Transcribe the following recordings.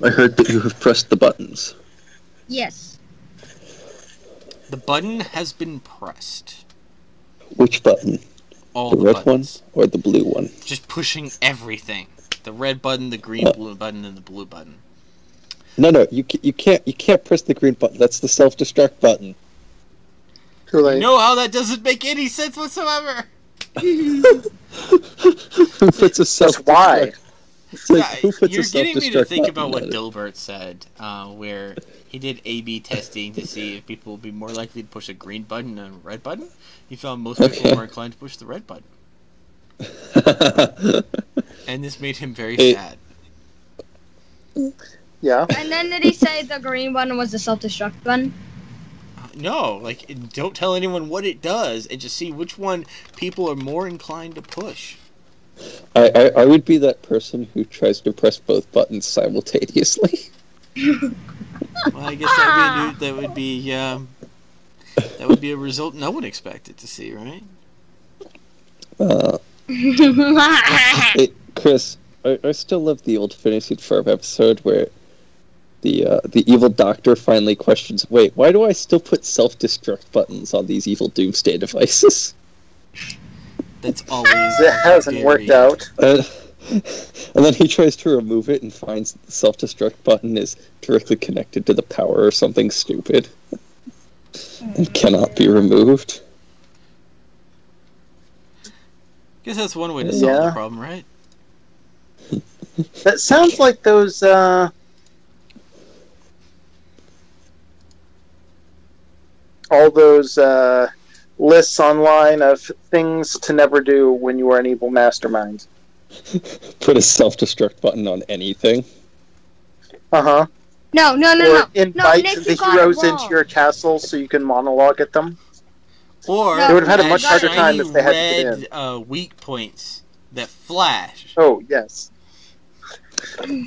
I heard that you have pressed the buttons. Yes. The button has been pressed. Which button? All the red buttons. one or the blue one? Just pushing everything. The red button, the green blue button, and the blue button. No, you can't press the green button. That's the self-destruct button. Too late. You know how that doesn't make any sense whatsoever. Who puts a self-destruct? Why? You're getting me to think about what Dilbert said, where he did A/B testing to see if people would be more likely to push a green button than a red button. He found most people were inclined to push the red button. And this made him very sad. Yeah. And then did he say the green button was the self-destruct button? No, like, don't tell anyone what it does, and just see which one people are more inclined to push. I would be that person who tries to press both buttons simultaneously. Well, I guess that would be a result no one expected to see, right? Hey, Chris, I still love the old Fantasy Farm episode where the evil doctor finally questions, wait, why do I still put self-destruct buttons on these evil doomsday devices? That's always It hasn't worked out. And then he tries to remove it and finds that the self-destruct button is directly connected to the power or something stupid. And cannot be removed. Guess that's one way to solve the problem, right? That sounds like those, all those, lists online of things to never do when you are an evil mastermind. Put a self-destruct button on anything. Uh-huh. No. Or invite Nick, the heroes into your castle so you can monologue at them. Or they would have had a much harder shiny time if they had to get in. Weak points that flash. Oh, yes.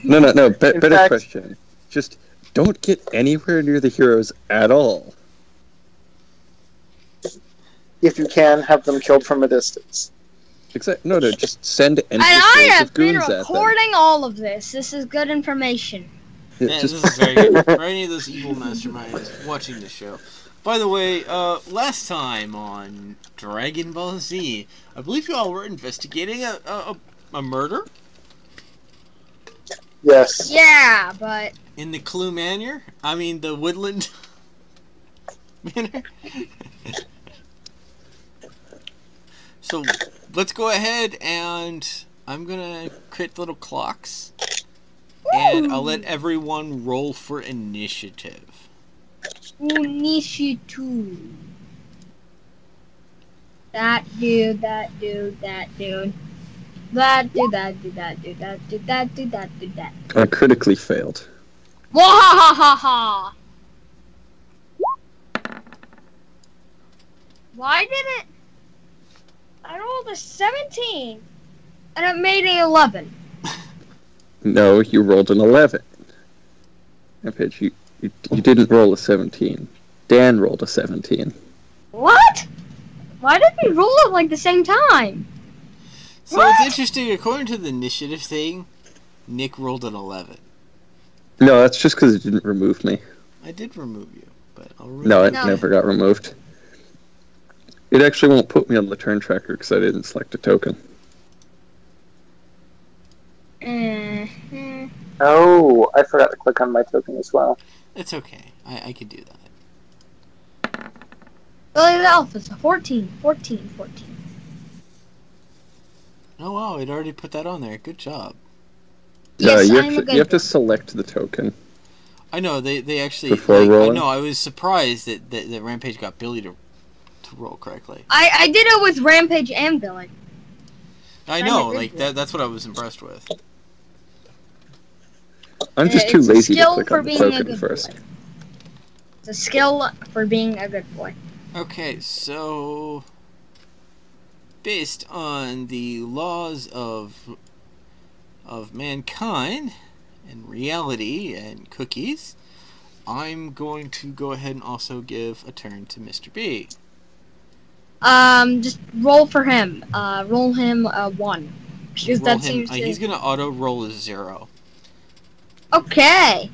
No. Better question. Just don't get anywhere near the heroes at all. If you can, have them killed from a distance. No, just send endless And I waves have of been goons at them. recording all of this. This is good information. Yeah, This is very good for any of those evil masterminds watching the show. By the way, last time on Dragon Ball Z, I believe you all were investigating a murder? Yes. Yeah, but... In the Clue Manor? I mean, the Woodland Manor? So, let's go ahead and I'm gonna create little clocks. And I'll let everyone roll for initiative. Initiative. That dude. I critically failed. Wahahaha! Why did it? I rolled a 17, and it made an 11. No, you rolled an 11. Rampage, you didn't roll a 17. Dan rolled a 17. What? Why did we roll it like the same time? So it's interesting, according to the initiative thing, Nick rolled an 11. No, that's just because it didn't remove me. I did remove you, but I'll remove No, you. it never got removed. It actually won't put me on the turn tracker because I didn't select a token. Oh, I forgot to click on my token as well. It's okay. I can do that. Billy the Alpha's a 14. Oh wow, it already put that on there. Good job. Yes, you have to select the token. I know, they actually... Before rolling? I know, I was surprised that Rampage got Billy to roll correctly. I did it with Rampage and Billy. I know, like, that's what I was impressed with. I'm just too It's a lazy to skill click for on the being a token good first. boy. It's a skill for being a good boy. Okay, so... Based on the laws of mankind and reality and cookies, I'm going to go ahead and also give a turn to Mr. B. Just roll for him. Roll him 1. Because that seems to... He's gonna auto roll a 0. Okay.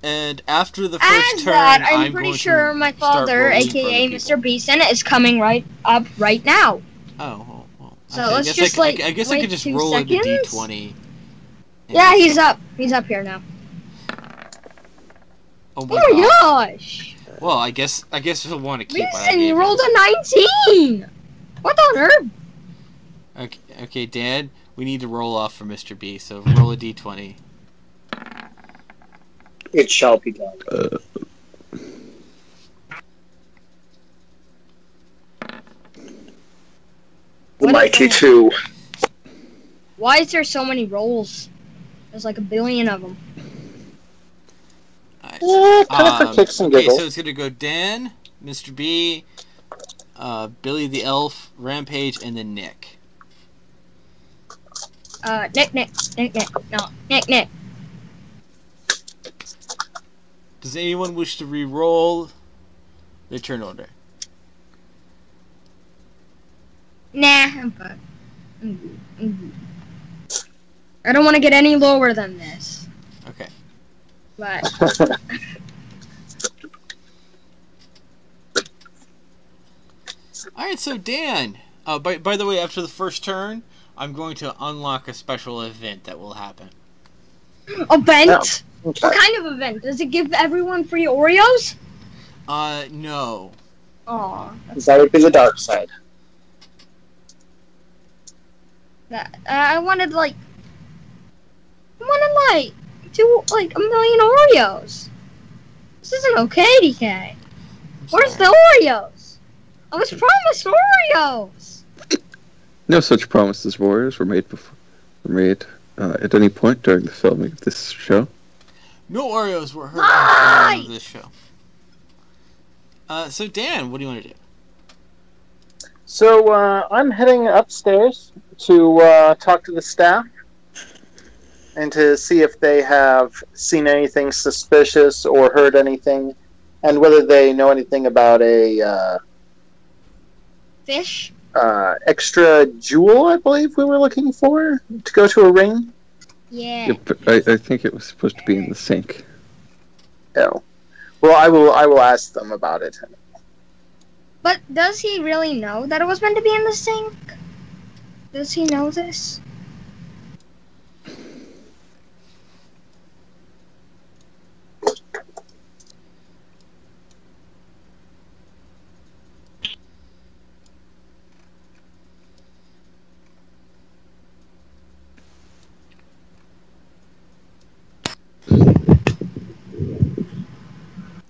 And after the first turn, I'm pretty sure my father, aka Mr. Beason, is coming right up right now. Oh, well. So let's just like I guess wait I could just 2 roll in the seconds. D20. Yeah, he's up. He's up here now. Oh my gosh! Well, I guess he'll want to keep. Beason, you rolled a 19. What on earth? Okay, Dad. We need to roll off for Mr. B. So roll a D20. It shall be done. The mighty 2. Why is there so many rolls? There's like a billion of them. Yeah, kind of for kicks and giggles. Okay, so it's gonna go Dan, Mr. B, Billy the Elf, Rampage, and then Nick. Nick. Does anyone wish to re-roll their turn order? Nah, I'm fine. I'm good. I don't want to get any lower than this. Okay. But... Alright, so Dan, by the way, after the first turn, I'm going to unlock a special event that will happen. Event? Oh, okay. What kind of event? Does it give everyone free Oreos? No. Aw. That would be the dark side. I wanted do like 1 million Oreos. This isn't okay, DK. Where's the Oreos? I was promised Oreos. No such promises, Warriors, were made at any point during the filming of this show. No Oreos were heard in the filming of this show. So Dan, what do you want to do? So I'm heading upstairs to talk to the staff and to see if they have seen anything suspicious or heard anything, and whether they know anything about a fish. Extra jewel, I believe we were looking for to go to a ring. Yeah. Yep, I think it was supposed to be in the sink. Oh, well, I will ask them about it. But does he really know that it was meant to be in the sink? Does he know this?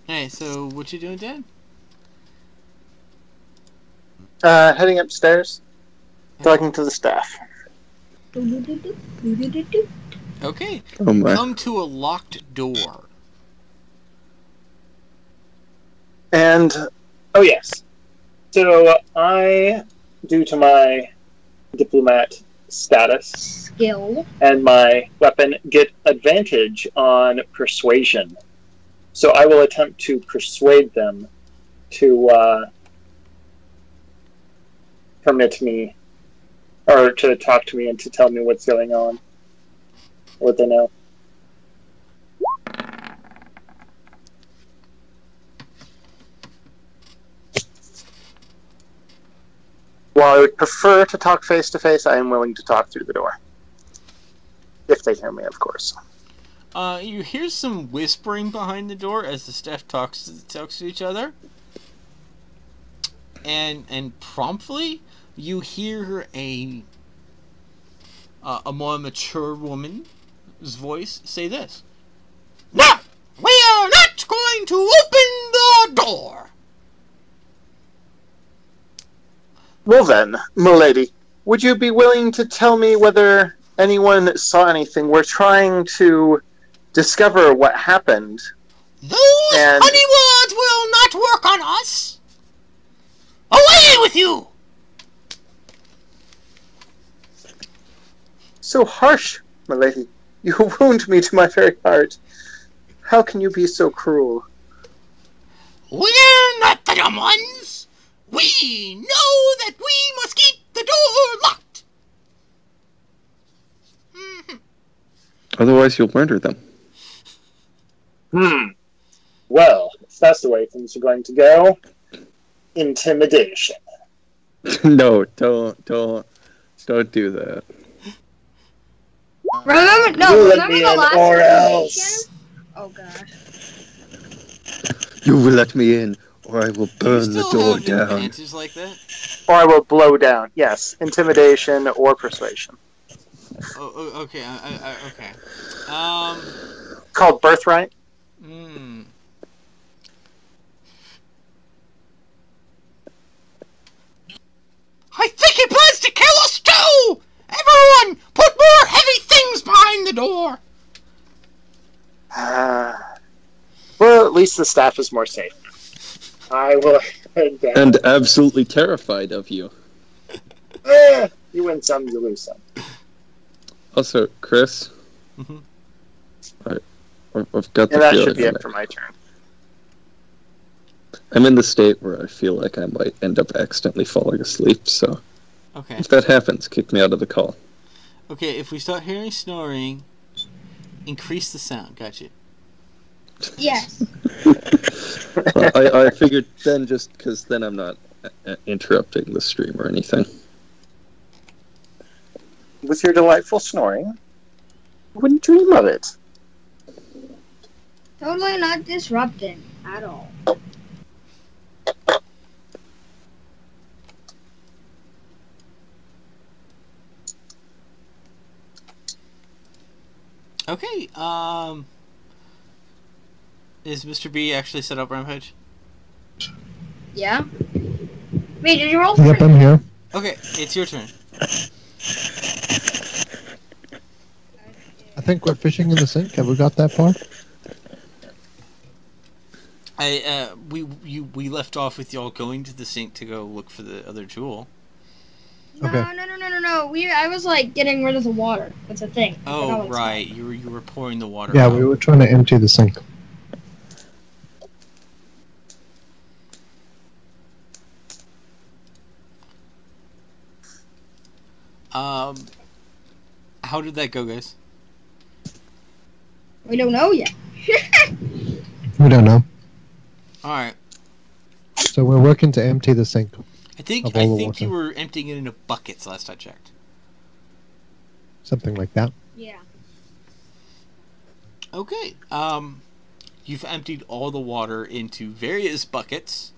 Hey, so what you doing, Dan? Heading upstairs, talking to the staff. Okay. Oh my. Come to a locked door. And, oh yes. So I, due to my diplomat status skill and my weapon, get advantage on persuasion. So I will attempt to persuade them to permit me, or to talk to me and to tell me what's going on, what they know. While I would prefer to talk face to face, I am willing to talk through the door. If they hear me, of course. You hear some whispering behind the door as the staff talks to each other. And promptly, you hear a more mature woman's voice say this. No! We are not going to open the door! Well then, milady, would you be willing to tell me whether anyone saw anything? We're trying to discover what happened. Those honey words will not work on us! Away with you! So harsh, milady. You wound me to my very heart. How can you be so cruel? We're not the dumb ones! We know that we must keep the door locked! Otherwise, you'll murder them. Well, if that's the way things are going to go, intimidation. No, don't do that. Remember the last intimidation? Oh gosh. You will let me in, or I will burn the door down. Advantage like that? Or I will blow down. Yes, intimidation or persuasion. Oh, okay. Okay. Called birthright. I think he plans to kill us too! Everyone, put more heavy things behind the door! Well, at least the staff is more safe. I will head down. And absolutely terrified of you. You win some, you lose some. Also, Chris, I've got the that feeling should be it for my turn. I'm in the state where I feel like I might end up accidentally falling asleep, so if that happens, kick me out of the call. Okay, if we start hearing snoring, increase the sound. Gotcha. Yes. I figured then, just because then I'm not interrupting the stream or anything. With your delightful snoring, I wouldn't dream of it. Totally not disrupting at all. Okay, is Mr. B actually set up Rampage? Yeah. Wait, did you roll? Yep, I'm here. Okay, it's your turn. I think we're fishing in the sink. Have we got that far? We left off with y'all going to the sink to go look for the other jewel. No. I was like getting rid of the water. That's a thing. Oh right, you were pouring the water. Yeah, out. we were trying to empty the sink. How did that go, guys? We don't know yet. We don't know. All right. So we're working to empty the sink. I think you were emptying it into buckets last I checked. Something like that. Yeah. Okay. You've emptied all the water into various buckets.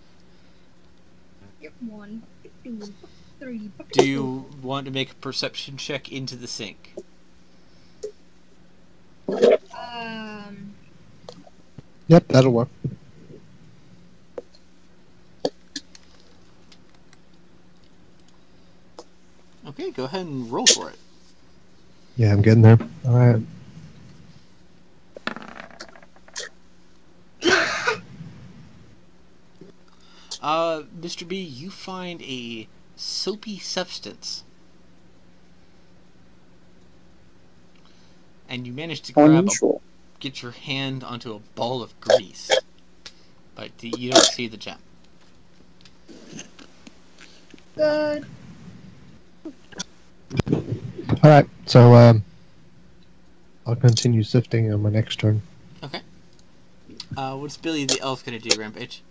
Yep. 1, 2, 3. Do you want to make a perception check into the sink? Yep, that'll work. Okay, go ahead and roll for it. Yeah, I'm getting there. All right. Mr. B, you find a soapy substance. And you manage to get your hand onto a ball of grease. But you don't see the gem. Good. Alright, so I'll continue sifting on my next turn. Okay. What's Billy the elf gonna do, Rampage?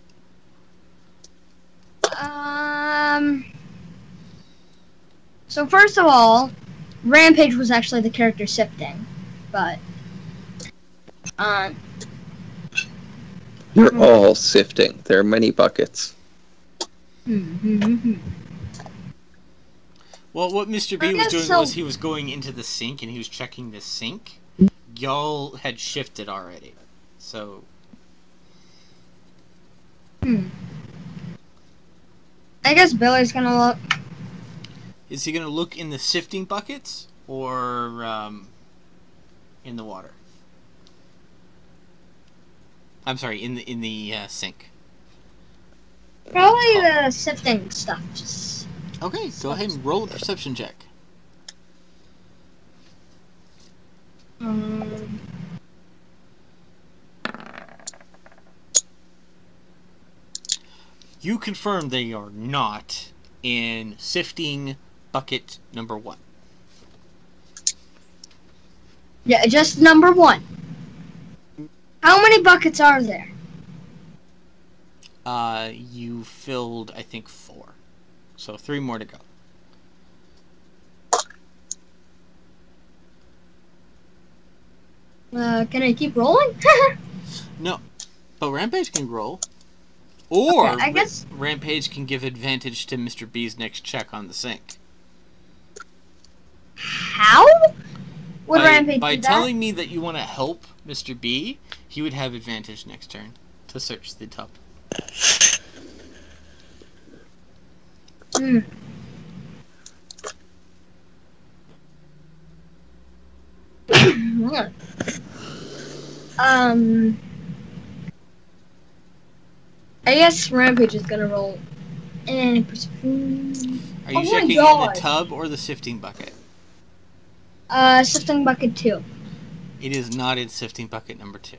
So first of all, Rampage was actually the character sifting, but You're all sifting. There are many buckets. Well, what Mr. B was doing was he was going into the sink and he was checking the sink. Y'all had shifted already, so. I guess Billy's gonna look. Is he gonna look in the sifting buckets or in the water? I'm sorry, in the sink. Probably the sifting stuff. Just okay, go ahead and roll a perception check. You confirm they are not in sifting bucket number 1. Yeah, just number 1. How many buckets are there? You filled, I think, 4. So 3 more to go. Can I keep rolling? No, but Rampage can roll. Or okay, I guess Rampage can give advantage to Mr. B's next check on the sink. How would Rampage by do that? telling me that you want to help Mr. B, he would have advantage next turn to search the tub. Hmm. I guess Rampage is gonna roll. And are you checking in the tub or the sifting bucket? Sifting bucket 2. It is not in sifting bucket number 2.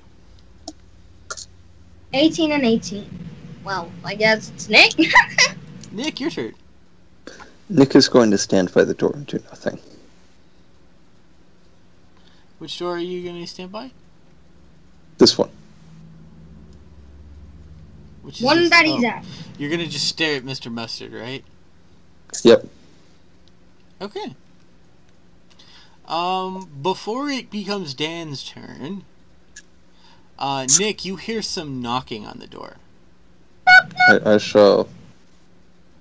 18 and 18. Well, I guess it's Nick. Nick, your turn. Nick is going to stand by the door and do nothing. Which door are you going to stand by? This one. Which is one that he's at. You're going to just stare at Mr. Mustard, right? Yep. Okay. Before it becomes Dan's turn, Nick, you hear some knocking on the door. I shall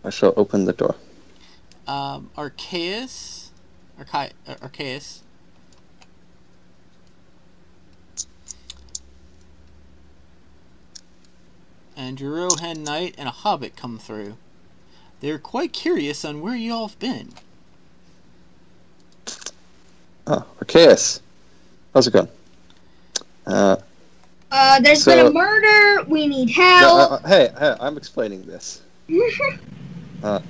open the door. Arceus. And Jerohan Knight and a hobbit come through. They're quite curious on where y'all have been. Oh, Arceus. How's it going? There's been a murder. We need help. Hey, I'm explaining this.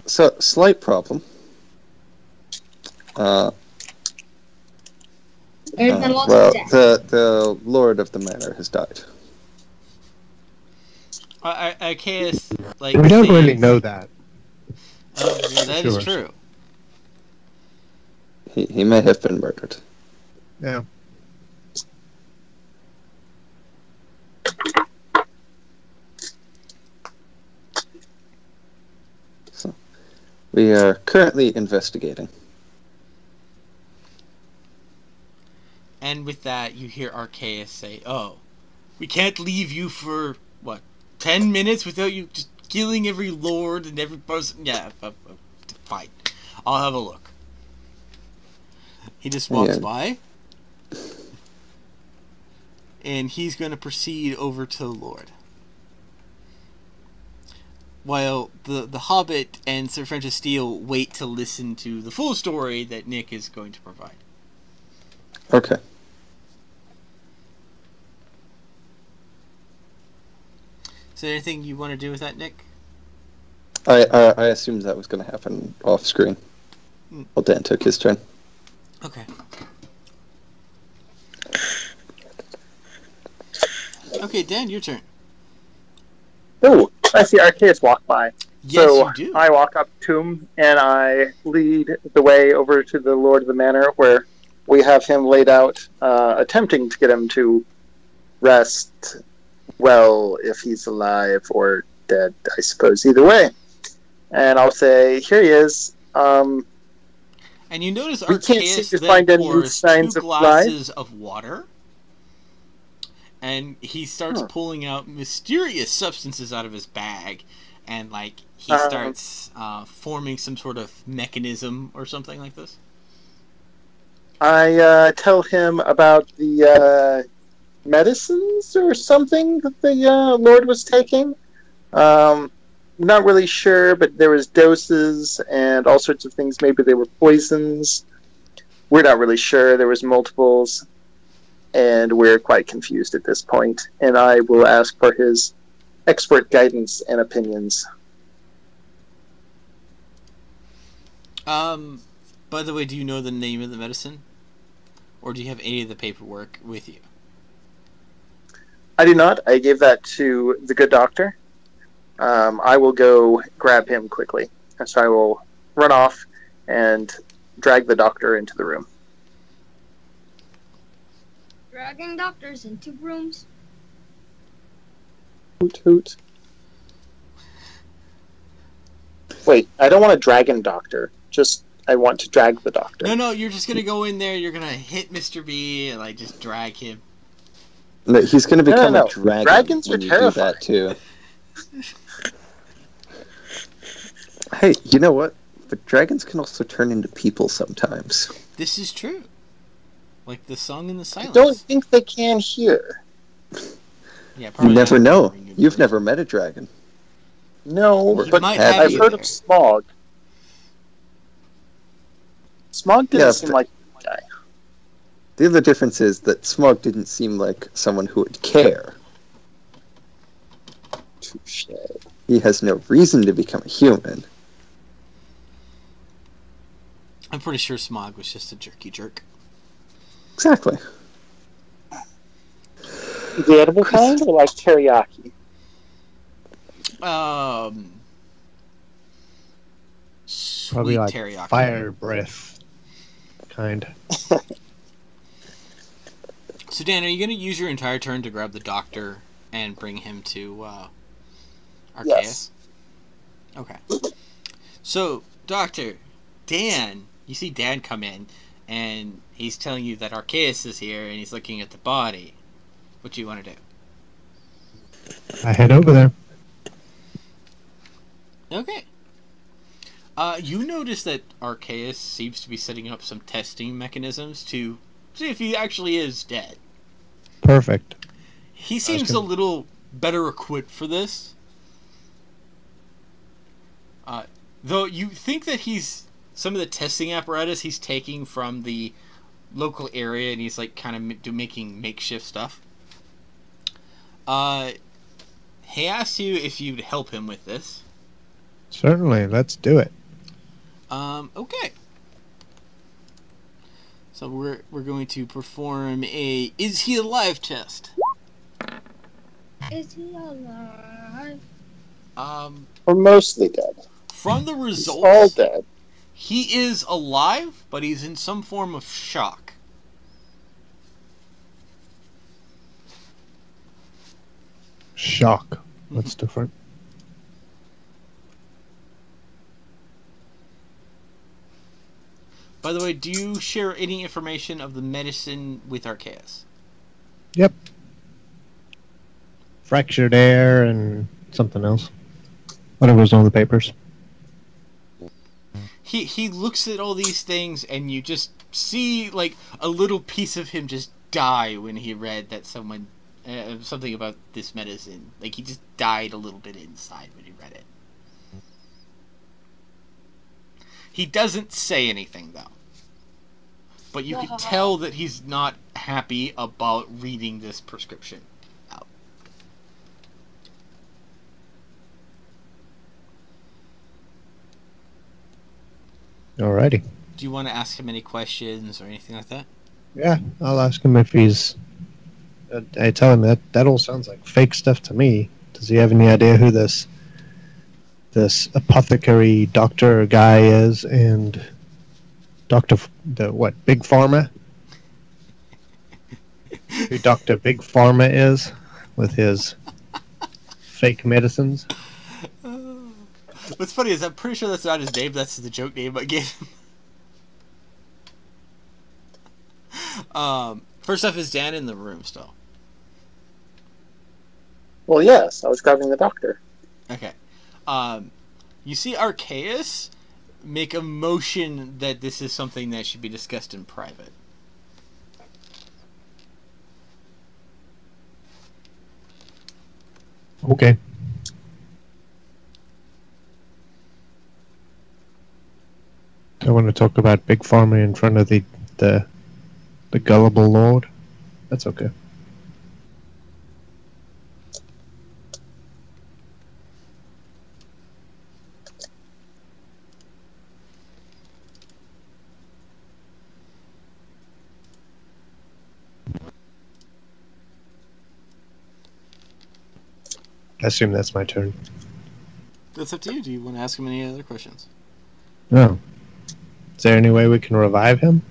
So, slight problem. There's been lots well, of death. the Lord of the Manor has died. Arceus, like, we don't really know that. Oh, yeah, that is true. He may have been murdered. Yeah. So, we are currently investigating. And with that, you hear Arceus say, "Oh, we can't leave you for, what, 10 minutes without you just killing every lord and every person?" Yeah, fine. I'll have a look. He just walks by. And he's going to proceed over to the Lord. While the Hobbit and Sir Francis Steele wait to listen to the full story that Nick is going to provide. Okay. Is there anything you want to do with that, Nick? I assumed that was going to happen off screen. Well, Dan took his turn. Okay. Okay, Dan, your turn. Oh, I see Arceus walk by. Yes, so you do. I walk up to him and I lead the way over to the Lord of the Manor, where we have him laid out, attempting to get him to rest. Well, if he's alive or dead, I suppose. Either way. And I'll say, here he is. And you notice Arceus then pours 2 glasses of water. And he starts pulling out mysterious substances out of his bag. And, like, he starts forming some sort of mechanism or something like this. I tell him about the medicines or something that the Lord was taking. Not really sure, but there was doses and all sorts of things. Maybe they were poisons. We're not really sure. There was multiples. And we're quite confused at this point. And I will ask for his expert guidance and opinions. By the way, do you know the name of the medicine? Or do you have any of the paperwork with you? I do not. I gave that to the good doctor. I will go grab him quickly. So I will run off and drag the doctor into the room. dragging doctors into rooms. Hoot hoot. Wait, I don't want a dragon doctor. Just, I want to drag the doctor. No, you're just gonna go in there, you're gonna hit Mr. B and like just drag him. No, he's gonna become a dragon. Dragons when are you terrifying. do that too. Hey, you know what? But dragons can also turn into people sometimes. This is true. Like the song in the silence. I don't think they can here. Yeah, you never know. You've never met a dragon. No, but I've heard of Smog. Smog didn't seem like a guy. The other difference is that Smog didn't seem like someone who would care. Touche. He has no reason to become a human. I'm pretty sure Smog was just a jerky jerk. Exactly. The edible kind or like teriyaki? Sweet Probably like teriyaki. fire breath kind. So Dan, are you going to use your entire turn to grab the doctor and bring him to Arceus? Yes. Okay. So, Doctor, Dan, you see Dan come in, and he's telling you that Arceus is here, and he's looking at the body. What do you want to do? I head over there. Okay. You notice that Arceus seems to be setting up some testing mechanisms to see if he actually is dead. Perfect. He seems a little better equipped for this. Though you think that some of the testing apparatus he's taking from the local area, and he's like kind of making makeshift stuff. He asks you if you'd help him with this. Certainly, let's do it. Okay. So we're going to perform a "Is he alive?" test. Is he alive? Or mostly dead. From the results, He's all dead. He is alive, but he's in some form of shock. Shock. That's different. By the way, do you share any information of the medicine with Arceus? Yep. Fractured air and something else. Whatever's on the papers. He looks at all these things, and you just see like a little piece of him just die when he read that someone something about this medicine. Like he just died a little bit inside when he read it. He doesn't say anything though, but you can tell that he's not happy about reading this prescription out. Alrighty. Do you want to ask him any questions or anything like that? Yeah, I'll ask him if he's... I tell him that all sounds like fake stuff to me. Does he have any idea who this apothecary doctor guy is, and Big Pharma? Who Dr. Big Pharma is with his fake medicines? What's funny is I'm pretty sure that's not his name. That's the joke name I gave him. First off, is Dan in the room still? Well, yes. I was grabbing the doctor. Okay. You see Arceus make a motion that this is something that should be discussed in private. Okay. I want to talk about Big Pharma in front of the gullible lord. That's okay. I assume that's my turn. That's up to you. Do you want to ask him any other questions? No. Is there any way we can revive him?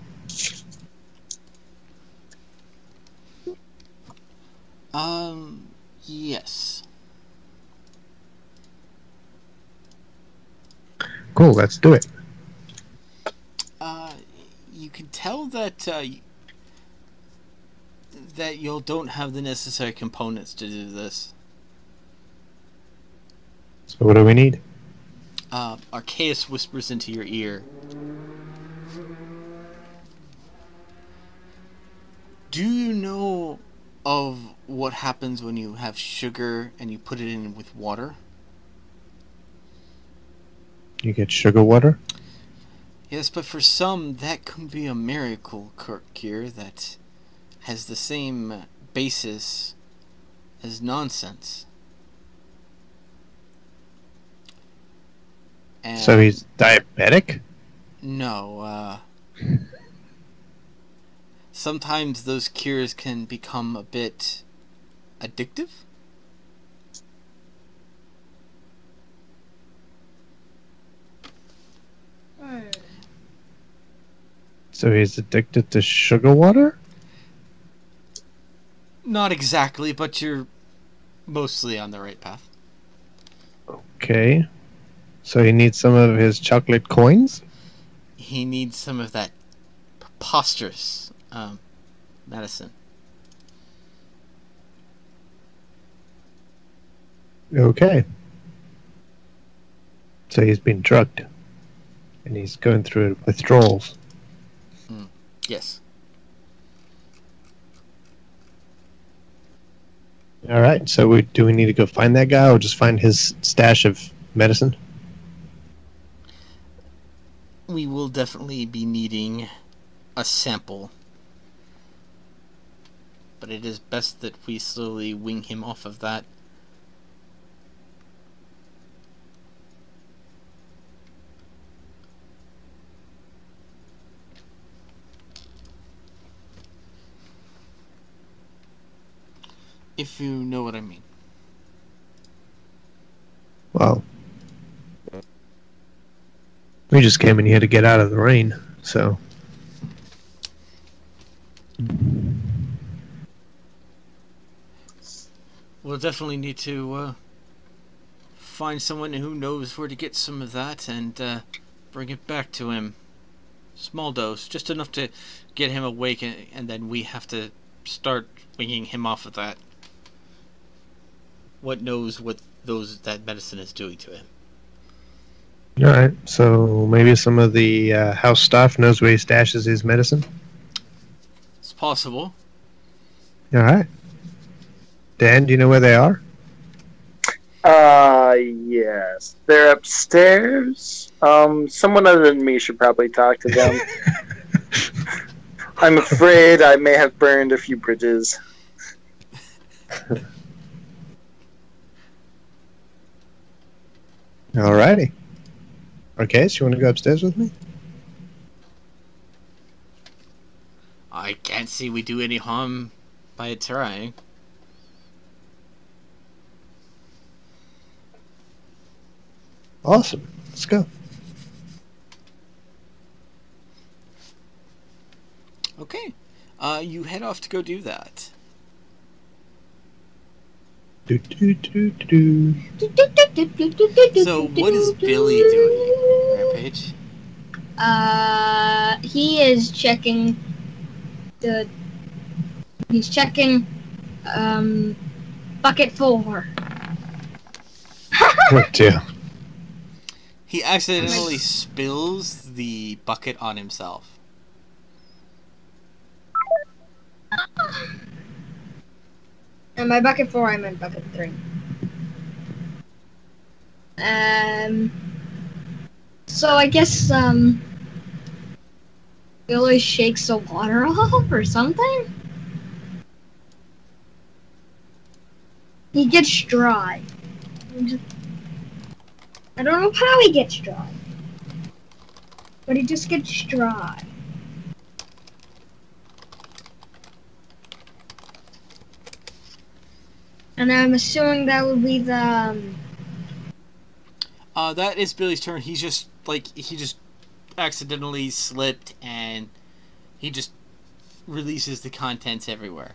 Yes. Cool, let's do it. You can tell that that you don't have the necessary components to do this. So what do we need? Arceus whispers into your ear. Do you know of what happens when you have sugar and you put it in with water? You get sugar water? Yes, but for some, that can be a miracle cure that has the same basis as nonsense. And So he's diabetic? no, sometimes those cures can become a bit addictive. So he's addicted to sugar water? Not exactly, but you're mostly on the right path. Okay. So he needs some of his chocolate coins? He needs some of that preposterous medicine. Okay. So he's been drugged. And he's going through withdrawals. Yes. Alright, so do we need to go find that guy or just find his stash of medicine? We will definitely be needing a sample. But it is best that we slowly wing him off of that. If you know what I mean. Well, we just came in here to get out of the rain, so... We'll definitely need to find someone who knows where to get some of that and bring it back to him. Small dose, just enough to get him awake, and then we have to start winging him off of that. What knows what that medicine is doing to him? Alright, so maybe some of the house staff knows where he stashes his medicine? It's possible. Alright. Dan, do you know where they are? Yes. They're upstairs. Someone other than me should probably talk to them. I'm afraid I may have burned a few bridges. Alrighty. Okay, so you want to go upstairs with me? I can't see we do any harm by trying. Awesome. Let's go. Okay. You head off to go do that. Do, do, do, do. So what is Billy doing, Rampage? He is checking he's checking bucket 4. Oh dear. He accidentally spills the bucket on himself. And by bucket 4 I meant bucket 3. So I guess Billy shakes the water off or something? He gets dry. I don't know how he gets dry. But he just gets dry. And I'm assuming that would be the that is Billy's turn. He's just he just accidentally slipped and he just releases the contents everywhere.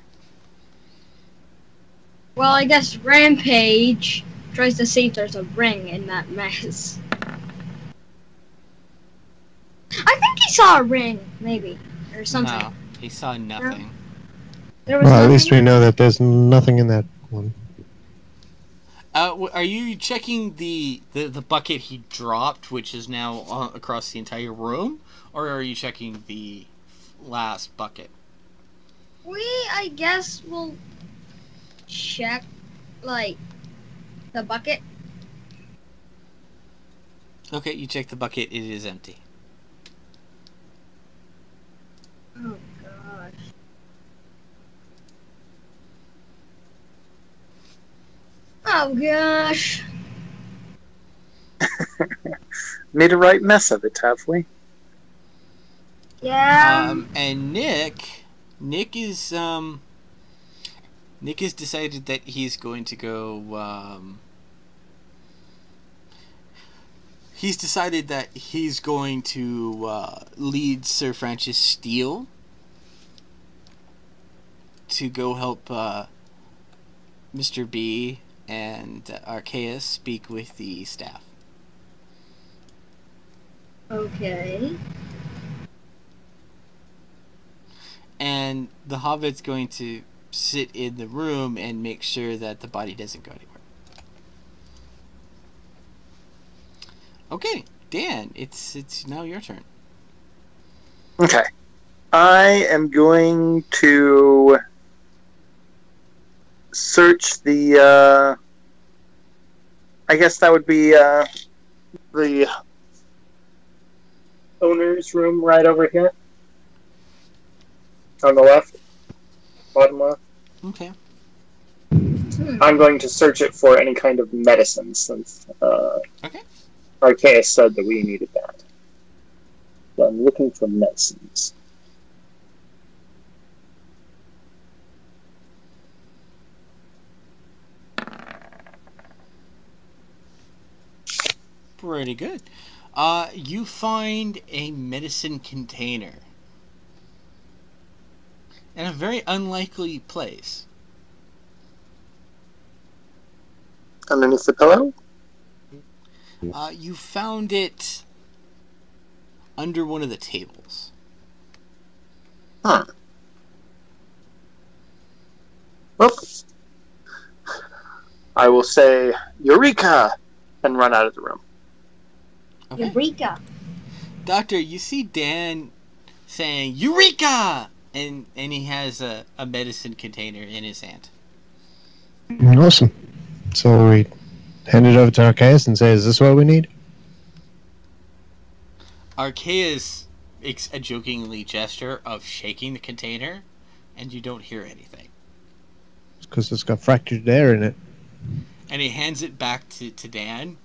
Well, I guess Rampage tries to see if there's a ring in that mess. I think he saw a ring, maybe, or something. No, he saw nothing. There was Well, at nothing? least we know that there's nothing in that one. Are you checking the bucket he dropped, which is now across the entire room, or are you checking the last bucket? I guess, will check, like, the bucket. Okay, you check the bucket. It is empty. Oh, gosh. Oh, gosh. Made a right mess of it, have we? Yeah. And Nick has decided that he's going to go. He's decided that he's going to lead Sir Francis Steele to go help Mr. B and Arceus speak with the staff. Okay. And the Hobbit's going to sit in the room and make sure that the body doesn't go anywhere. Okay, Dan, it's now your turn. Okay. I am going to search the, I guess that would be, the owner's room right over here. On the left. Bottom left. Okay. I'm going to search it for any kind of medicine since, Okay. Arceus said that we needed that. So I'm looking for medicines. Pretty good. You find a medicine container in a very unlikely place. Underneath the pillow? You found it under one of the tables. Huh. Well, I will say, Eureka! And run out of the room. Okay. Eureka! Doctor, you see Dan saying, Eureka! And he has a medicine container in his hand. Awesome. So we hand it over to Arceus and say, is this what we need? Arceus makes a jokingly gesture of shaking the container, and you don't hear anything. It's because it's got fractured air in it. And he hands it back to Dan.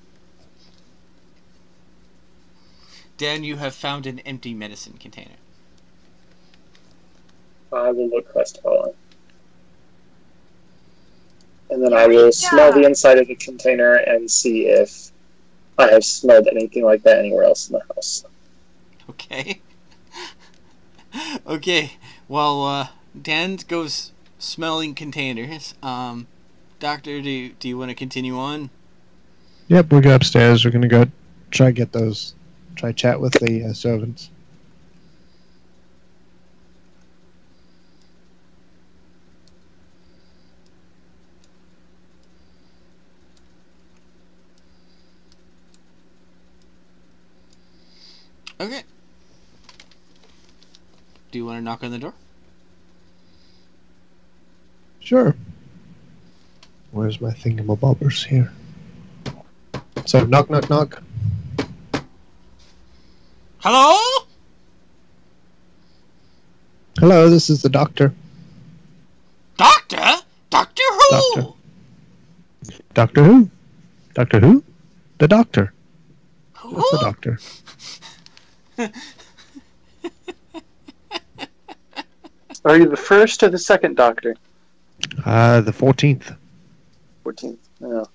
Dan, you have found an empty medicine container. I will look crestfallen. And then I will smell the inside of the container and see if I have smelled anything like that anywhere else in the house. Okay. Okay. Well, Dan goes smelling containers. Doctor, do you want to continue on? Yep, we'll go upstairs. We're going to go try chat with the servants. Okay. Do you want to knock on the door? Sure. Where's my thingamabobbers here? So, knock, knock, knock. Hello? Hello, this is the doctor. Doctor? Doctor who? Doctor. Doctor who? Doctor who? The doctor. Who? What's the doctor? Are you the first or the second Doctor? The 14th. 14th. Oh,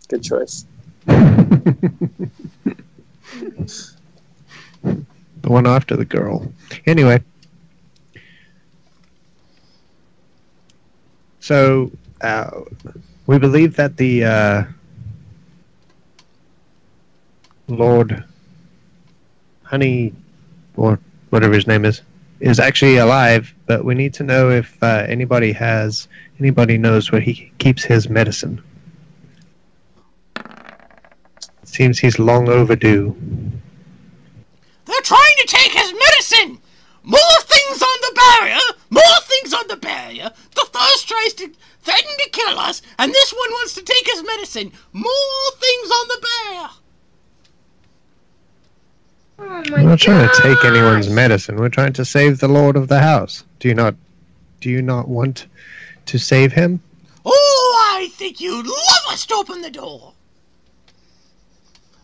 good choice. The one after the girl. Anyway. So, We believe that the Lord Honey, or whatever his name is actually alive, but we need to know if anybody knows where he keeps his medicine. It seems he's long overdue. They're trying to take his medicine! More things on the barrier! More things on the barrier! The first tries to threaten to kill us, and this one wants to take his medicine! More things on the barrier! Oh We're not trying to take anyone's medicine. We're trying to save the Lord of the House. Do you not want to save him? Oh, I think you'd love us to open the door!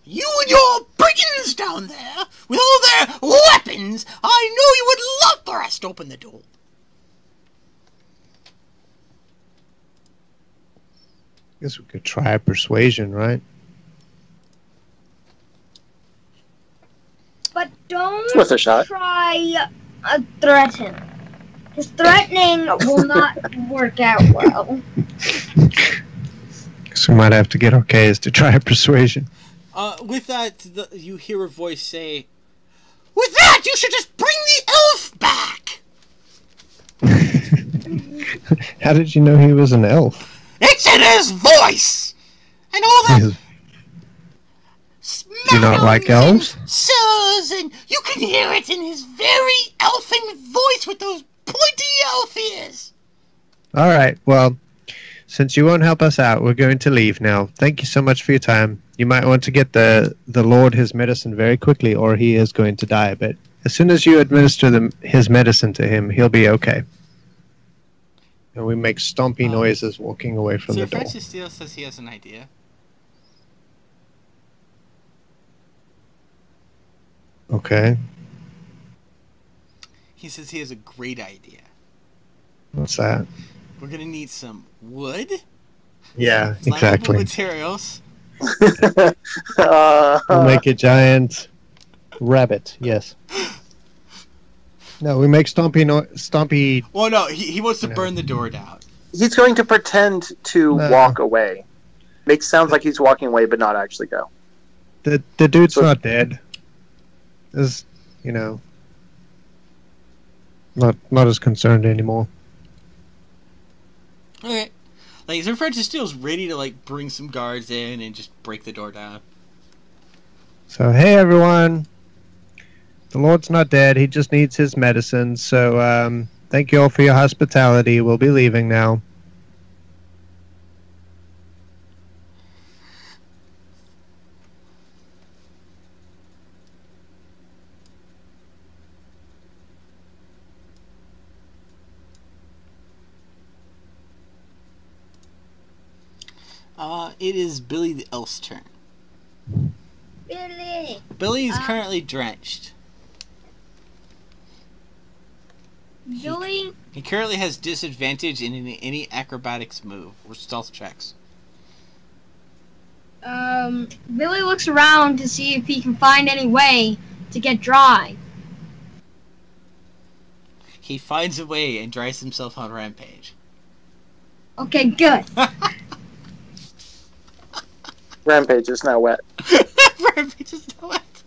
You and your brigands down there, with all their weapons, I know you would love for us to open the door. Guess we could try persuasion, right? But don't Worth a shot. try threaten. Because threatening will not work out well. Guess we might have to get okays to try persuasion. With that, you hear a voice say, "With that, you should just bring the elf back!" How did you know he was an elf? It's in his voice! And all that... Do you not like elves? Sirs, and you can hear it in his very elfin voice with those pointy elf ears! Alright, well, since you won't help us out, we're going to leave now. Thank you so much for your time. You might want to get the Lord his medicine very quickly, or he is going to die. But as soon as you administer his medicine to him, he'll be okay. And we make stompy noises walking away from the door. Francis Steele says he has an idea. Okay. He says he has a great idea. What's that? We're gonna need some wood. Yeah, exactly. Materials. We'll make a giant rabbit. Yes. No, we make stompy. Well, no, he wants to burn the door down. He's going to pretend to walk away. Sounds like he's walking away, but not actually go. The dude's not dead. Is not as concerned anymore. Okay. Like, so Francis Steele's ready to, bring some guards in and just break the door down. So, hey, everyone. The Lord's not dead. He just needs his medicine. So, thank you all for your hospitality. We'll be leaving now. It is Billy the Elf's turn. Billy is currently drenched. Billy? He currently has disadvantage in any acrobatics move or stealth checks. Billy looks around to see if he can find any way to get dry. He finds a way and dries himself on Rampage. Okay, good. Rampage is now wet. Rampage is now wet.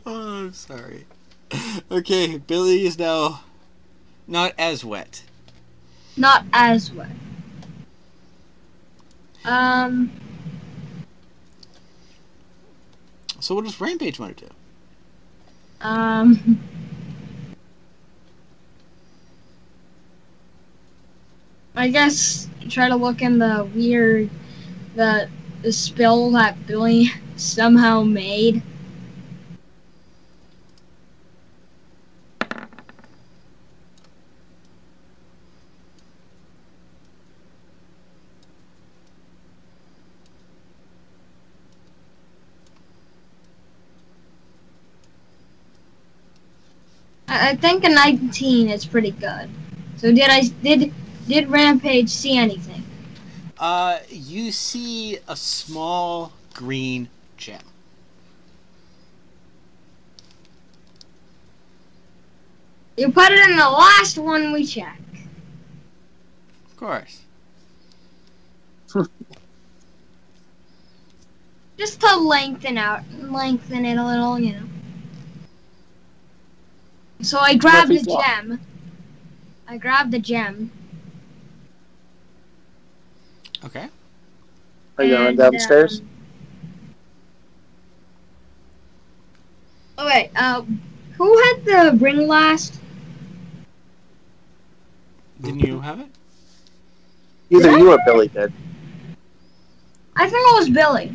Oh, I'm sorry. Okay, Billy is now not as wet. Not as wet. So what does Rampage want to do? I guess try to look in the the spill that Billy somehow made. I think a 19 is pretty good. So did Rampage see anything? You see a small green gem. You put it in the last one we check. Of course. Just to lengthen it a little, you know. So I grabbed the gem. Okay. Are you going downstairs? Okay, who had the ring last? Didn't you have it? Either you or Billy did. I think it was Billy.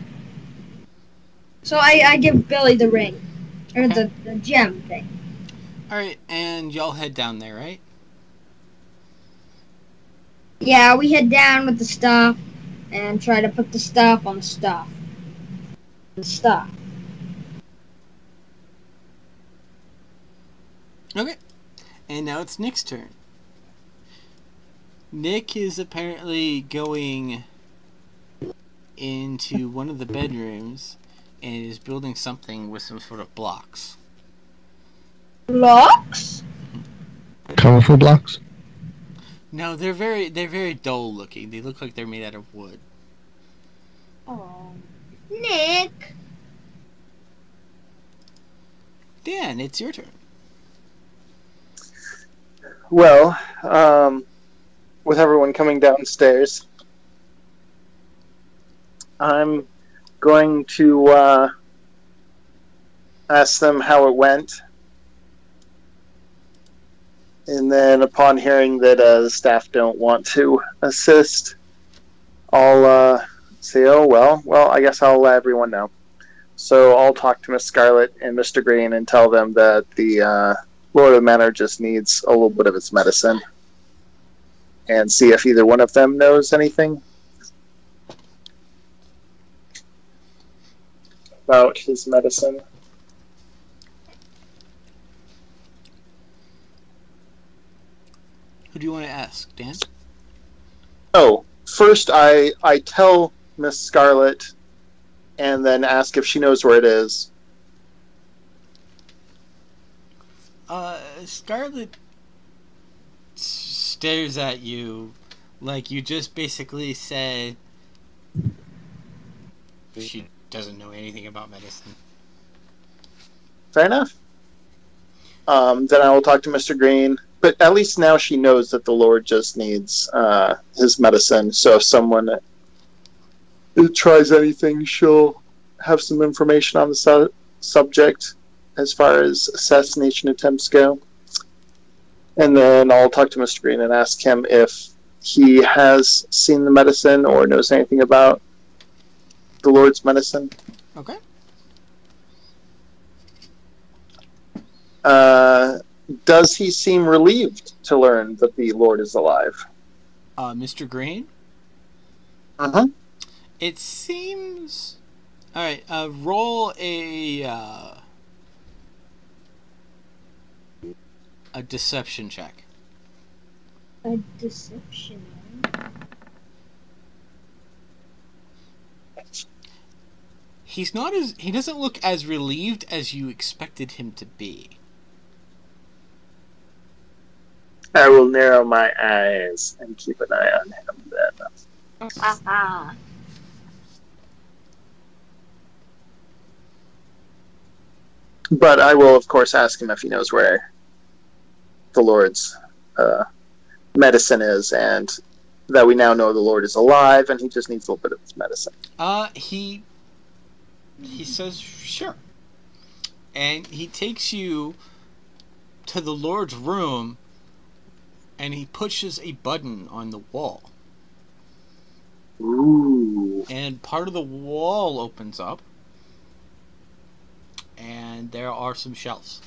So I give Billy the ring. Or the gem thing. Alright, and y'all head down there, right? Yeah, we head down with the stuff and try to put the stuff on the stuff. The stuff. Okay. And now it's Nick's turn. Nick is apparently going into one of the bedrooms and is building something with some sort of blocks. Blocks? Colorful blocks? No, they're very dull looking. They look like they're made out of wood. Oh, Nick. Dan, it's your turn. Well, with everyone coming downstairs, I'm going to ask them how it went. And then upon hearing that the staff don't want to assist, I'll say, oh, well, I guess I'll let everyone know. So I'll talk to Miss Scarlet and Mr. Green and tell them that the Lord of the Manor just needs a little bit of his medicine. And see if either one of them knows anything about his medicine. Who do you want to ask, Dan? Oh, first I tell Miss Scarlet and then ask if she knows where it is. Scarlet stares at you like you just basically said she doesn't know anything about medicine. Fair enough. Then I will talk to Mr. Green. But at least now she knows that the Lord just needs his medicine. So if someone tries anything, she'll have some information on the subject as far as assassination attempts go. And then I'll talk to Mr. Green and ask him if he has seen the medicine or knows anything about the Lord's medicine. Okay. Does he seem relieved to learn that the Lord is alive? Mr. Green? Uh-huh. It seems... Alright, roll a deception check. A deception? He doesn't look as relieved as you expected him to be. I will narrow my eyes and keep an eye on him then. But I will, of course, ask him if he knows where the Lord's medicine is, and that we now know the Lord is alive, and he just needs a little bit of his medicine. He says, sure. And he takes you to the Lord's room, and he pushes a button on the wall. Ooh. And part of the wall opens up, and there are some shelves.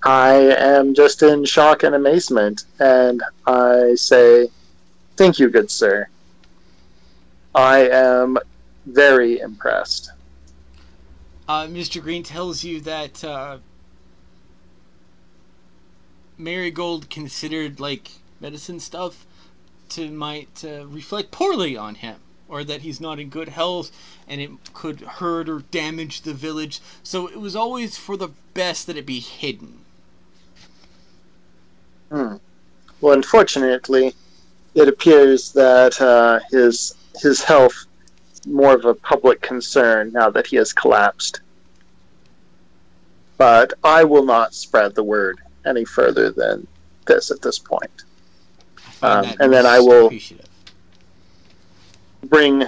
I am just in shock and amazement, and I say, thank you, good sir. I am very impressed. Mr. Green tells you that Marigold considered like medicine stuff might reflect poorly on him. or that he's not in good health and it could hurt or damage the village. So it was always for the best that it be hidden. Well, unfortunately, it appears that his health is more of a public concern now that he has collapsed. But I will not spread the word any further than this at this point. And then I will bring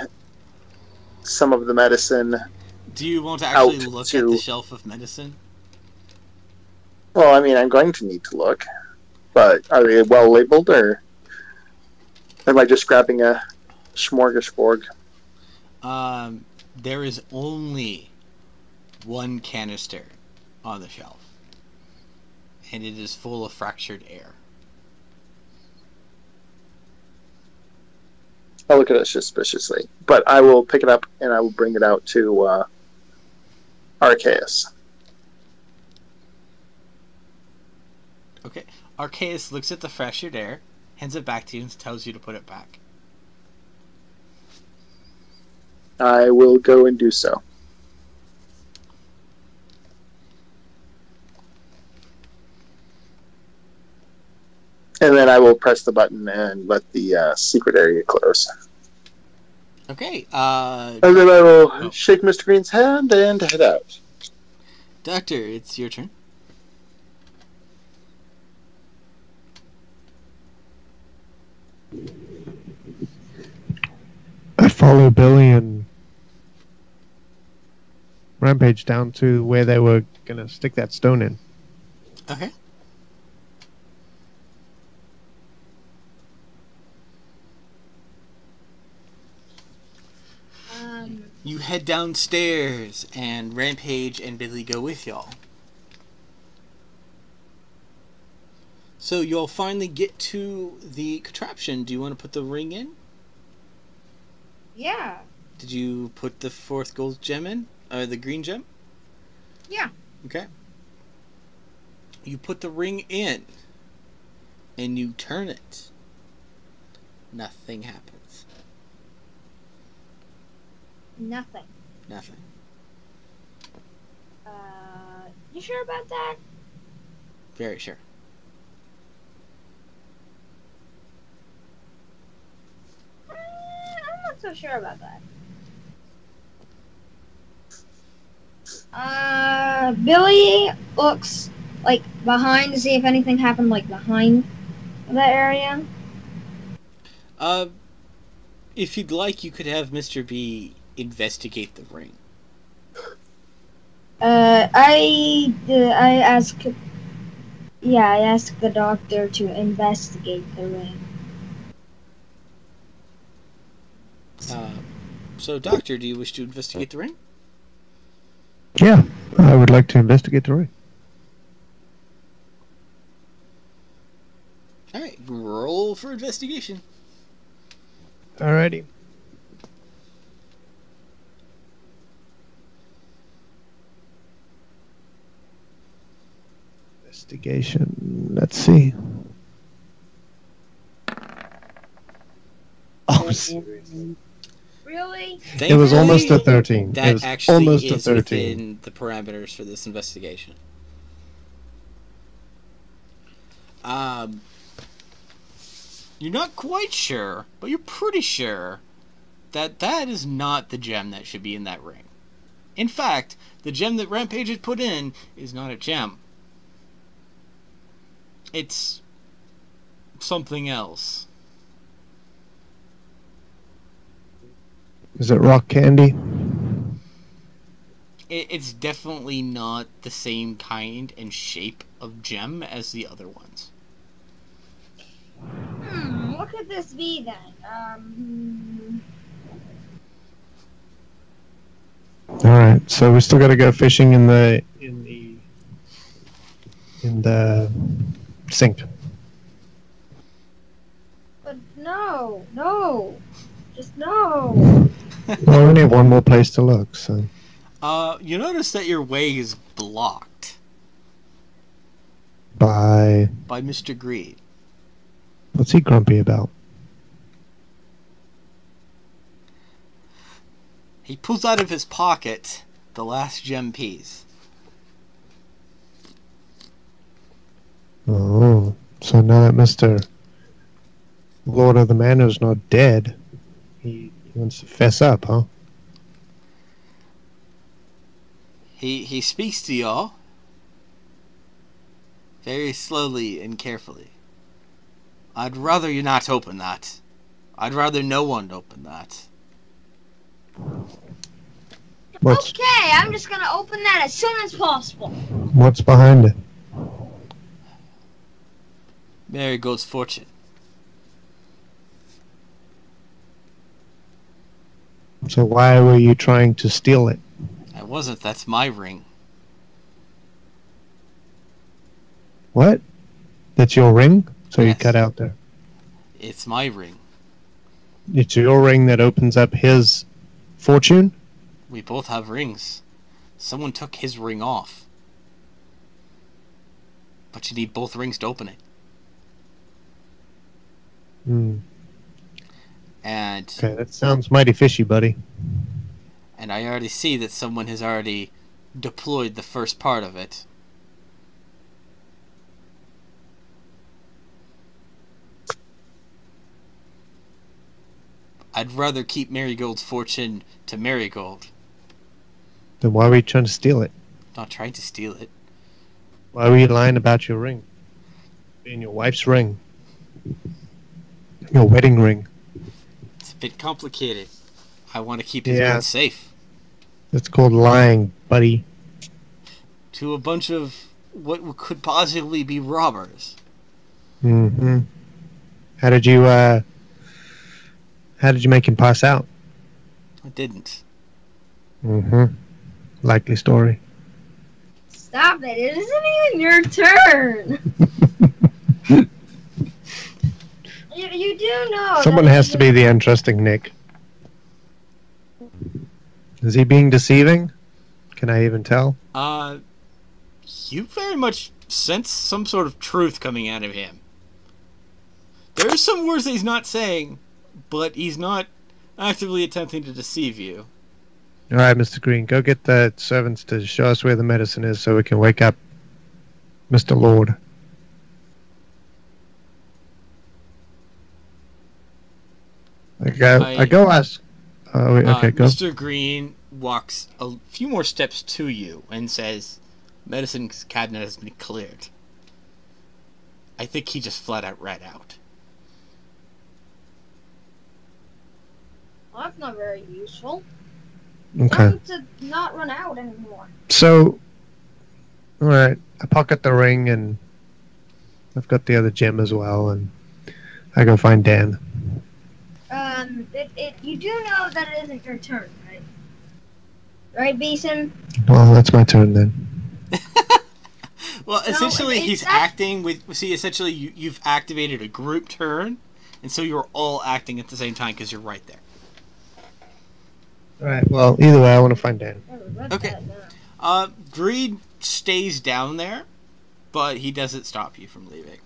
some of the medicine. Do you want to actually look at the shelf of medicine? Well, I mean, I'm going to need to look. But are they well labeled, or am I just grabbing a smorgasbord? There is only one canister on the shelf, and it is full of fractured air. I'll look at it suspiciously, but I will pick it up and I will bring it out to Arceus. Okay. Arceus looks at the fractured air, hands it back to you, and tells you to put it back. I will go and do so. And then I will press the button and let the secret area close. Okay. And then I will shake Mr. Green's hand and head out. Doctor, it's your turn. I follow Billy and Rampage down to where they were going to stick that stone in. Okay. You head downstairs, and Rampage and Billy go with y'all. So you'll finally get to the contraption. Do you want to put the ring in? Yeah. Did you put the 4th gold gem in? The green gem? Yeah. Okay. You put the ring in, and you turn it. Nothing happens. Nothing. Nothing. You sure about that? Very sure. I'm not so sure about that. Billy looks like behind to see if anything happened like behind that area. If you'd like, you could have Mr. B investigate the ring. I asked the doctor to investigate the ring. So, Doctor, do you wish to investigate the ring? Yeah, I would like to investigate the ring. Alright, roll for investigation. Alrighty. Investigation. Let's see. Oh, seriously. Really? It was almost a 13. That it was actually almost is a 13. within the parameters for this investigation. You're not quite sure, but you're pretty sure that that is not the gem that should be in that ring. In fact, the gem that Rampage had put in is not a gem. It's something else. Is it rock candy? It's definitely not the same kind and shape of gem as the other ones. What could this be then? Alright, so we still gotta go fishing in the sink. But no. Just no. Well, we only have one more place to look, so. You notice that your way is blocked. By Mr. Greed. What's he grumpy about? He pulls out of his pocket the last gem piece. Oh, so now that Mr. Lord of the Manor's not dead, he wants to fess up, huh? He speaks to y'all very slowly and carefully. I'd rather you not open that. I'd rather no one open that. Okay, I'm just gonna open that as soon as possible. What's behind it? Marigold's fortune. So why were you trying to steal it? I wasn't. That's my ring. What? That's your ring? So Yes. you cut out there. It's my ring. It's your ring that opens up his fortune? We both have rings. Someone took his ring off. But you need both rings to open it. Hmm. And Okay, that sounds mighty fishy, buddy. and I already see that someone has already deployed the first part of it. I'd rather keep Marigold's fortune to Marigold. Then why were you trying to steal it? Not trying to steal it. Why were you lying about your ring? Being your wife's ring. Your wedding ring. It's a bit complicated. I want to keep it Yeah. safe. That's called lying, buddy. To a bunch of what could possibly be robbers. Mm-hmm. How did you make him pass out? I didn't. Mm-hmm. Likely story. Stop it! It isn't even your turn. you do know. Someone that has to be the interesting Nick. Is he being deceiving? Can I even tell? You very much sense some sort of truth coming out of him. There's some words that he's not saying, but he's not actively attempting to deceive you. All right, Mr. Green, go get the servants to show us where the medicine is so we can wake up Mr. Lord. I go ask. Oh, wait, okay, go. Mr. Green walks a few more steps to you and says, "Medicine cabinet has been cleared." I think he just flat out read out. Well, that's not very useful. Okay. Tell him to not run out anymore. So, all right, I pocket the ring and I've got the other gem as well, and I go find Dan. You do know that it isn't your turn, right? Right, Beason? Well, that's my turn then. Well, essentially, it's he's that- acting with. See, essentially, you've activated a group turn, and so you're all acting at the same time because you're right there. All right. Well, either way, I want to find Dan. Okay. Greed stays down there, but he doesn't stop you from leaving.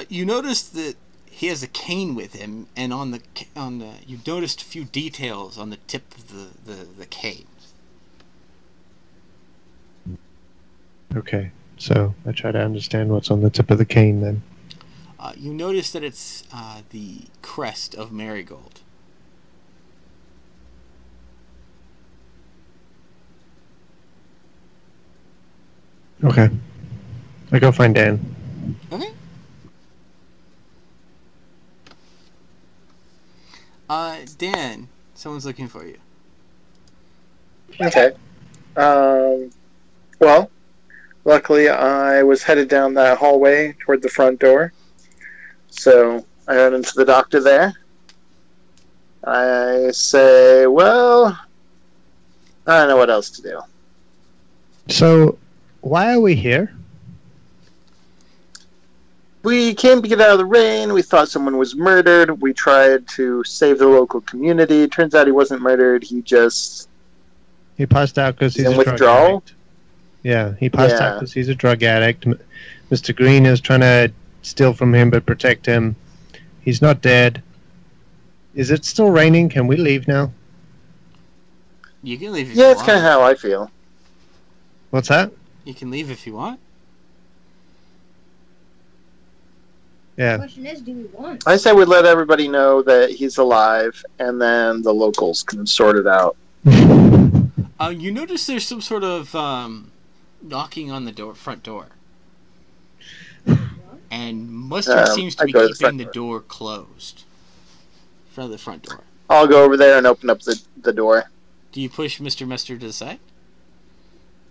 You notice that he has a cane with him, and on the you noticed a few details on the tip of the cane. Okay. So I try to understand what's on the tip of the cane then. You notice that it's the crest of Marigold. Okay. I go find Dan. Okay. Dan, someone's looking for you. Okay. Well, luckily I was headed down that hallway toward the front door. So I run into the doctor there. I say, well, I don't know what else to do. So, why are we here? We came to get out of the rain. We thought someone was murdered. We tried to save the local community. Turns out he wasn't murdered. He just... He passed out because he's in a drug withdrawal? addict. Yeah, he passed out Yeah. because he's a drug addict. Mr. Green is trying to steal from him but protect him. He's not dead. Is it still raining? Can we leave now? You can leave if you Yeah, want. it's kind of how I feel. What's that? You can leave if you want. The Yeah. question is, do we want? I say we let everybody know that he's alive, and then the locals can sort it out. You notice there's some sort of knocking on the front door. And Mustard seems to be keeping the door closed. Front of the front door. I'll go over there and open up the door. Do you push Mr. Mustard to the side?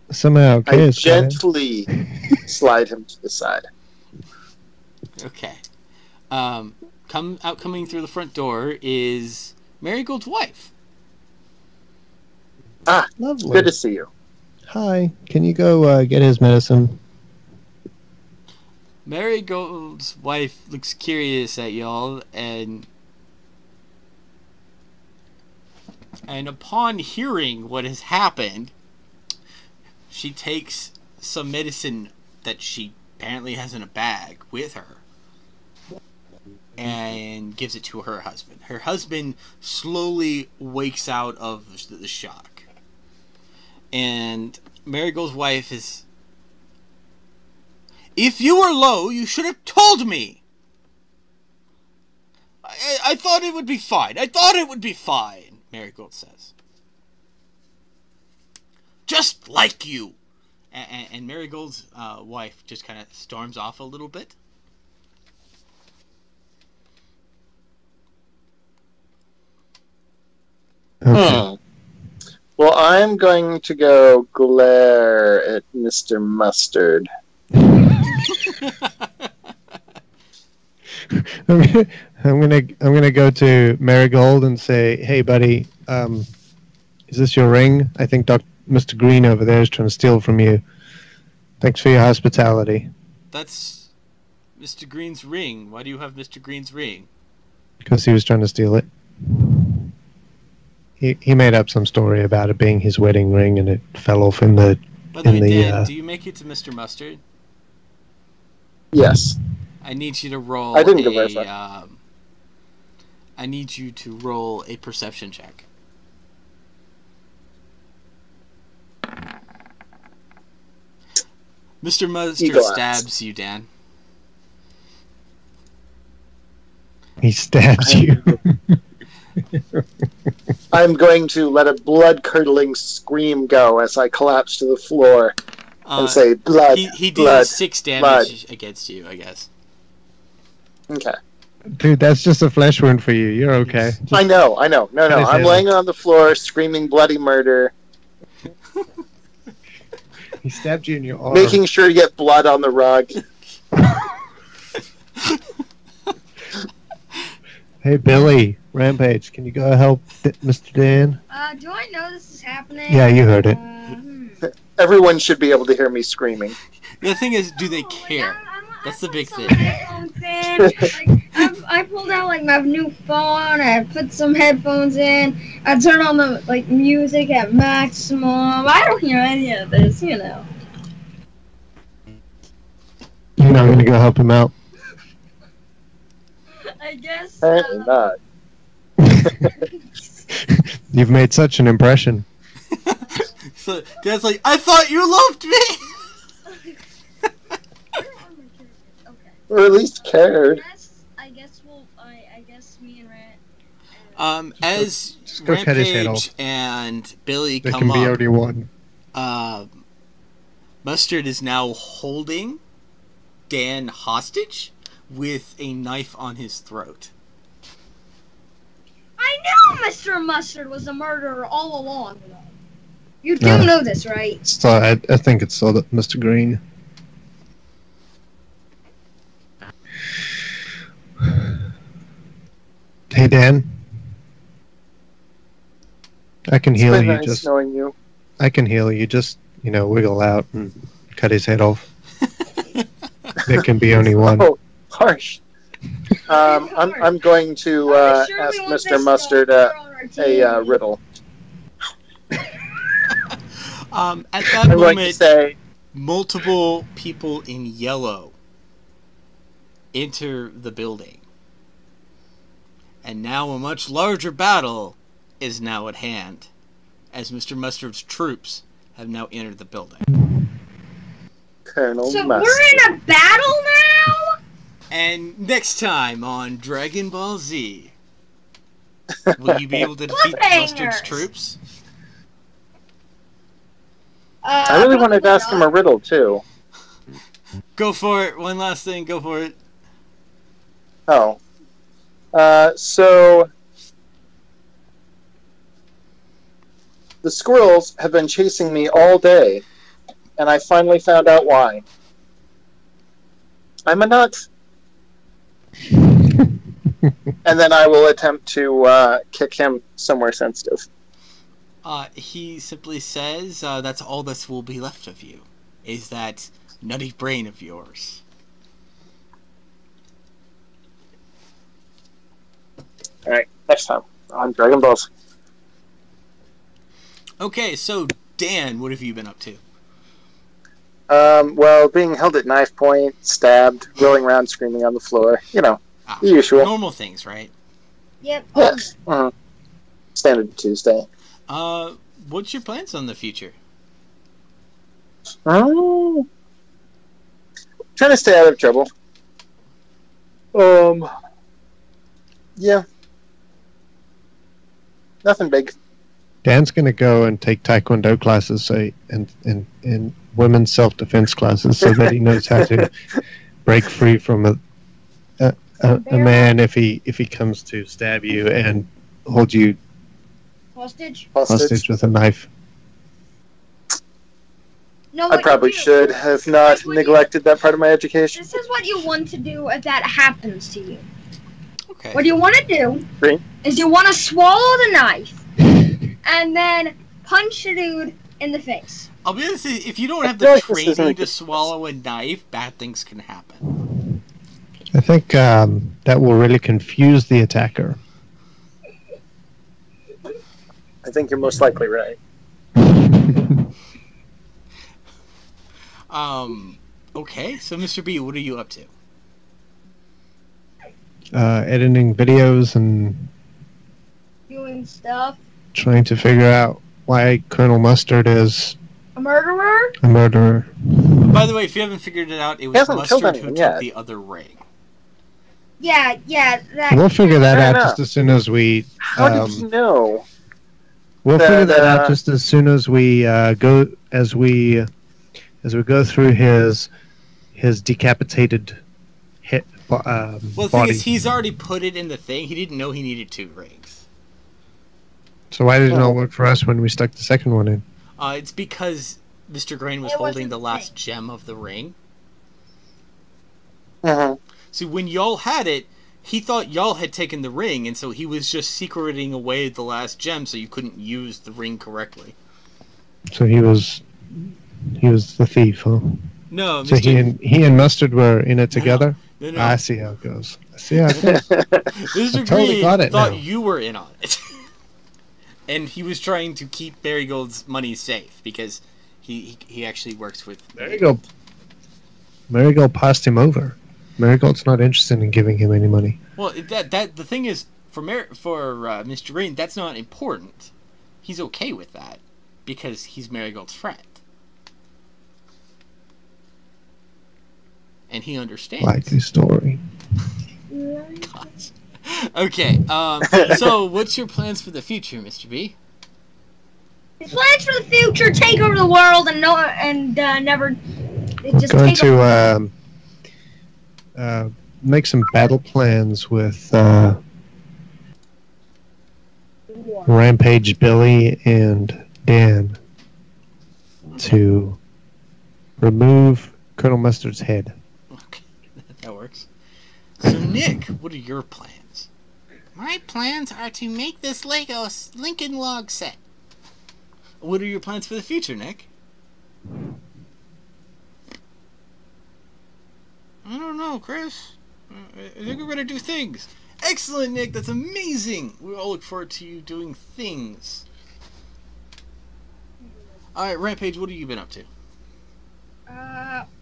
Somehow, okay. I gently slide him to the side. Okay. Coming through the front door is Marigold's wife. Ah, Lovely. good to see you. Hi. Can you go get his medicine? Marigold's wife looks curious at y'all, and upon hearing what has happened, she takes some medicine that she apparently has in a bag with her and gives it to her husband. Her husband slowly wakes out of the shock. And Marigold's wife is... If you were low, you should have told me! I thought it would be fine. I thought it would be fine, Marigold says. Just like you! And Marigold's wife just kind of storms off a little bit. Okay. Well, I'm going to go glare at Mr. Mustard. I'm gonna go to Marigold and say, "Hey, buddy, is this your ring? I think Mr. Green over there is trying to steal from you. Thanks for your hospitality." That's Mr. Green's ring. Why do you have Mr. Green's ring? Because he was trying to steal it. He made up some story about it being his wedding ring, and it fell off in the. By the way, Dan, do you make it to Mr. Mustard? Yes. I need you to roll. I didn't go very far. I need you to roll a perception check. Mr. Mustard stabs you, Dan. He stabs you. I'm going to let a blood-curdling scream go as I collapse to the floor and say, blood, He blood, deals 6 damage against you, I guess. Okay. Dude, that's just a flesh wound for you. You're okay. I know. No. I'm laying on the floor, screaming bloody murder. He stabbed you in your arm. Making sure to get blood on the rug. Hey, Billy, Rampage, can you go help Mr. Dan? Do I know this is happening? Yeah, you heard it. Everyone should be able to hear me screaming. The thing is, do they care? That's the big thing. I pulled out like my new phone. I put some headphones in. I turned on the music at maximum. I don't hear any of this, you know. You're not gonna go help him out. I guess. Apparently not. You've made such an impression. So Dad's like, I thought you loved me. Or at least cared. I guess me and Rant. As go cut his head Rampage off. and Billy There come can be up, only one. Mustard is now holding Dan hostage with a knife on his throat. I knew Mr. Mustard was a murderer all along. You do know this, right? So I think it's still Mr. Green. Hey, Dan. I can heal It's been you. nice Just knowing you. I can heal you. Just wiggle out and cut his head off. There can be only one. Oh, harsh. I'm going to ask Mr. Mustard a riddle. At that I'm going to moment, say, multiple people in yellow enter the building. And now a much larger battle is now at hand, as Mr. Mustard's troops have now entered the building. Colonel So Mustard. we're in a battle now? And next time on Dragon Ball Z, will you be able to defeat Mustard's troops? I really wanted to ask him a riddle, too. Go for it. One last thing. Go for it. Oh. So... the squirrels have been chasing me all day, and I finally found out why. I'm a nut. And then I will attempt to kick him somewhere sensitive. He simply says, that's all that will be left of you, is that nutty brain of yours. Alright, next time on Dragon Balls. Okay, so Dan, what have you been up to? Well, being held at knife point, stabbed, rolling around screaming on the floor. You know, the usual. Normal things, right? Yep. Yes. Standard Tuesday. What's your plans on the future? Trying to stay out of trouble. Yeah. Nothing big. Dan's gonna go and take Taekwondo classes, and women's self-defense classes, so that he knows how to break free from a man if he comes to stab you and hold you hostage with a knife. No, I probably should have not neglected that part of my education. This is what you want to do if that happens to you. Okay. What you want to do is you want to swallow the knife and then punch a dude in the face. I'll be honest, if you don't have the training to swallow a knife, bad things can happen. I think that will really confuse the attacker. I think you're most likely right. Okay, so Mr. B, what are you up to? Editing videos and Doing stuff. Trying to figure out why Colonel Mustard is a murderer. By the way, if you haven't figured it out, it was Mustard who took the other ring. Yeah. We'll figure that out just as soon as we. How did you know? We'll figure that out just as soon as we go go through his decapitated hit well, the thing is, he's already put it in the thing. He didn't know he needed 2 rings. So why did it not work for us when we stuck the second one in? It's because Mr. Grain was holding the last gem of the ring. See, when y'all had it, he thought y'all had taken the ring, and so he was just secreting away the last gem so you couldn't use the ring correctly. So he was the thief, huh? No, so Mr. he and Mustard were in it together? No. I see how it goes. Mr. Totally Green thought you were in on it. And he was trying to keep Marigold's money safe because he actually works with Marigold. Marigold passed him over. Marigold's not interested in giving him any money. Well, the thing is, for Mr. Green, that's not important. He's okay with that because he's Marigold's friend, and he understands. Likely story. Gosh. Okay, so what's your plans for the future, Mr. B? His plans for the future: take over the world and never. Just going to make some battle plans with Rampage Billy and Dan to remove Colonel Mustard's head. Okay, that works. So, Nick, what are your plans? My plans are to make this Lego Lincoln Log set. What are your plans for the future, Nick? I don't know, Chris. I think we're going to do things. Excellent, Nick. That's amazing. We all look forward to you doing things. Alright, Rampage, what have you been up to?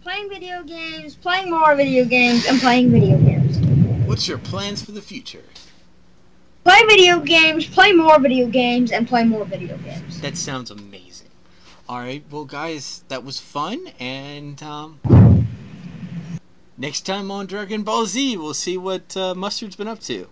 Playing video games, playing more video games, and playing video games. What's your plans for the future? video games, play more video games, and play more video games. That sounds amazing. Alright, well guys, that was fun, and next time on Dragon Ball Z, we'll see what Mustard's been up to.